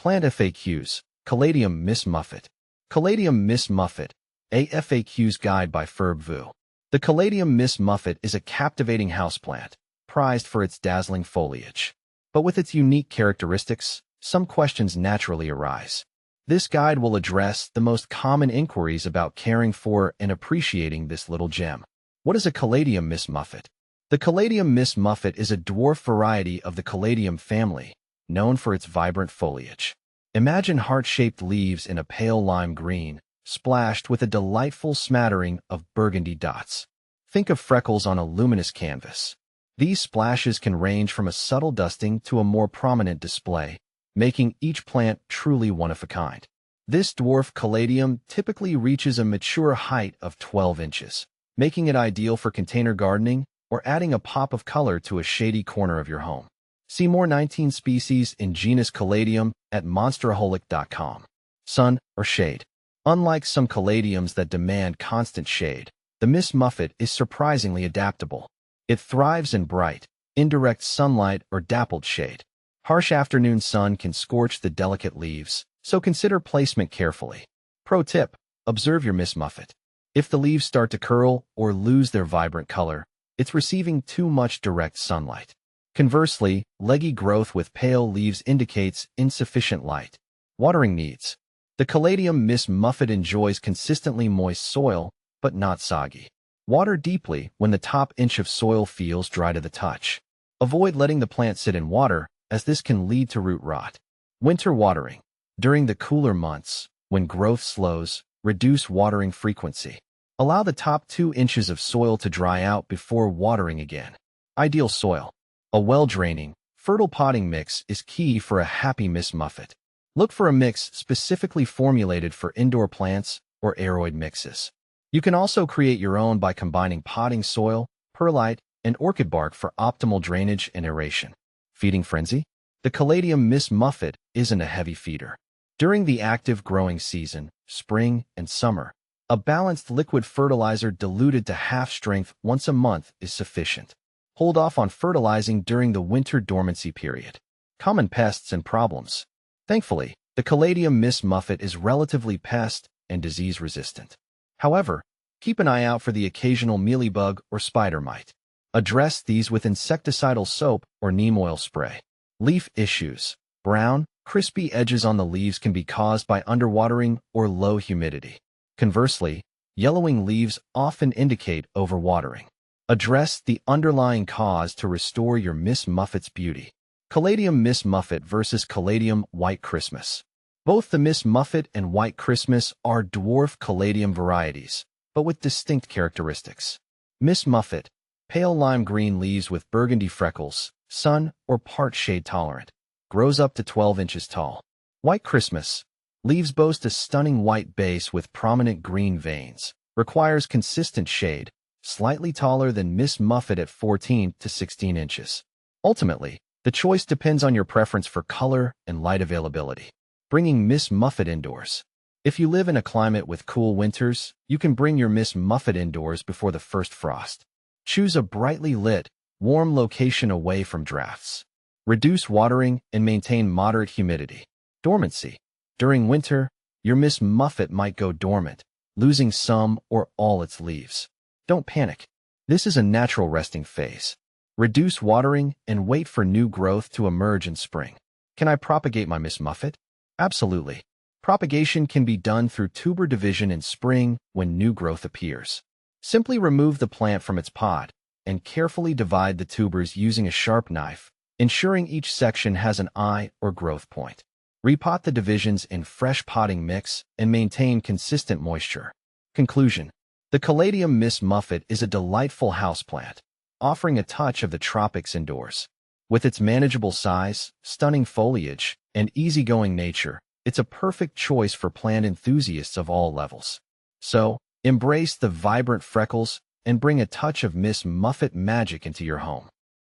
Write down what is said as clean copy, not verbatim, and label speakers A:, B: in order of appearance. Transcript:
A: Plant FAQs, Caladium Miss Muffet. Caladium Miss Muffet, a FAQs guide by Vu. The Caladium Miss Muffet is a captivating houseplant, prized for its dazzling foliage. But with its unique characteristics, some questions naturally arise. This guide will address the most common inquiries about caring for and appreciating this little gem. What is a Caladium Miss Muffet? The Caladium Miss Muffet is a dwarf variety of the Caladium family, known for its vibrant foliage. Imagine heart-shaped leaves in a pale lime green, splashed with a delightful smattering of burgundy dots. Think of freckles on a luminous canvas. These splashes can range from a subtle dusting to a more prominent display, making each plant truly one of a kind. This dwarf caladium typically reaches a mature height of 12 inches, making it ideal for container gardening or adding a pop of color to a shady corner of your home. See more 19 species in genus Caladium at monsteraholic.com. Sun or shade. Unlike some caladiums that demand constant shade, the Miss Muffet is surprisingly adaptable. It thrives in bright, indirect sunlight or dappled shade. Harsh afternoon sun can scorch the delicate leaves, so consider placement carefully. Pro tip: observe your Miss Muffet. If the leaves start to curl or lose their vibrant color, it's receiving too much direct sunlight. Conversely, leggy growth with pale leaves indicates insufficient light. Watering needs. The Caladium Miss Muffet enjoys consistently moist soil, but not soggy. Water deeply when the top inch of soil feels dry to the touch. Avoid letting the plant sit in water, as this can lead to root rot. Winter watering. During the cooler months, when growth slows, reduce watering frequency. Allow the top 2 inches of soil to dry out before watering again. Ideal soil. A well-draining, fertile potting mix is key for a happy Miss Muffet. Look for a mix specifically formulated for indoor plants or aeroid mixes. You can also create your own by combining potting soil, perlite, and orchid bark for optimal drainage and aeration. Feeding frenzy? The Caladium Miss Muffet isn't a heavy feeder. During the active growing season, spring and summer, a balanced liquid fertilizer diluted to half strength once a month is sufficient. Hold off on fertilizing during the winter dormancy period. Common pests and problems. Thankfully, the Caladium Miss Muffet is relatively pest and disease resistant. However, keep an eye out for the occasional mealybug or spider mite. Address these with insecticidal soap or neem oil spray. Leaf issues. Brown, crispy edges on the leaves can be caused by underwatering or low humidity. Conversely, yellowing leaves often indicate overwatering. Address the underlying cause to restore your Miss Muffet's beauty. Caladium Miss Muffet versus Caladium White Christmas. Both the Miss Muffet and White Christmas are dwarf caladium varieties, but with distinct characteristics. Miss Muffet, pale lime green leaves with burgundy freckles, sun or part shade tolerant, grows up to 12 inches tall. White Christmas, leaves boast a stunning white base with prominent green veins, requires consistent shade, slightly taller than Miss Muffet at 14 to 16 inches. Ultimately, the choice depends on your preference for color and light availability. Bringing Miss Muffet indoors. If you live in a climate with cool winters, you can bring your Miss Muffet indoors before the first frost. Choose a brightly lit, warm location away from drafts. Reduce watering and maintain moderate humidity. Dormancy. During winter, your Miss Muffet might go dormant, losing some or all its leaves. Don't panic. This is a natural resting phase. Reduce watering and wait for new growth to emerge in spring. Can I propagate my Miss Muffet? Absolutely. Propagation can be done through tuber division in spring when new growth appears. Simply remove the plant from its pod and carefully divide the tubers using a sharp knife, ensuring each section has an eye or growth point. Repot the divisions in fresh potting mix and maintain consistent moisture. Conclusion. The Caladium Miss Muffet is a delightful houseplant, offering a touch of the tropics indoors. With its manageable size, stunning foliage, and easygoing nature, it's a perfect choice for plant enthusiasts of all levels. So, embrace the vibrant freckles and bring a touch of Miss Muffet magic into your home.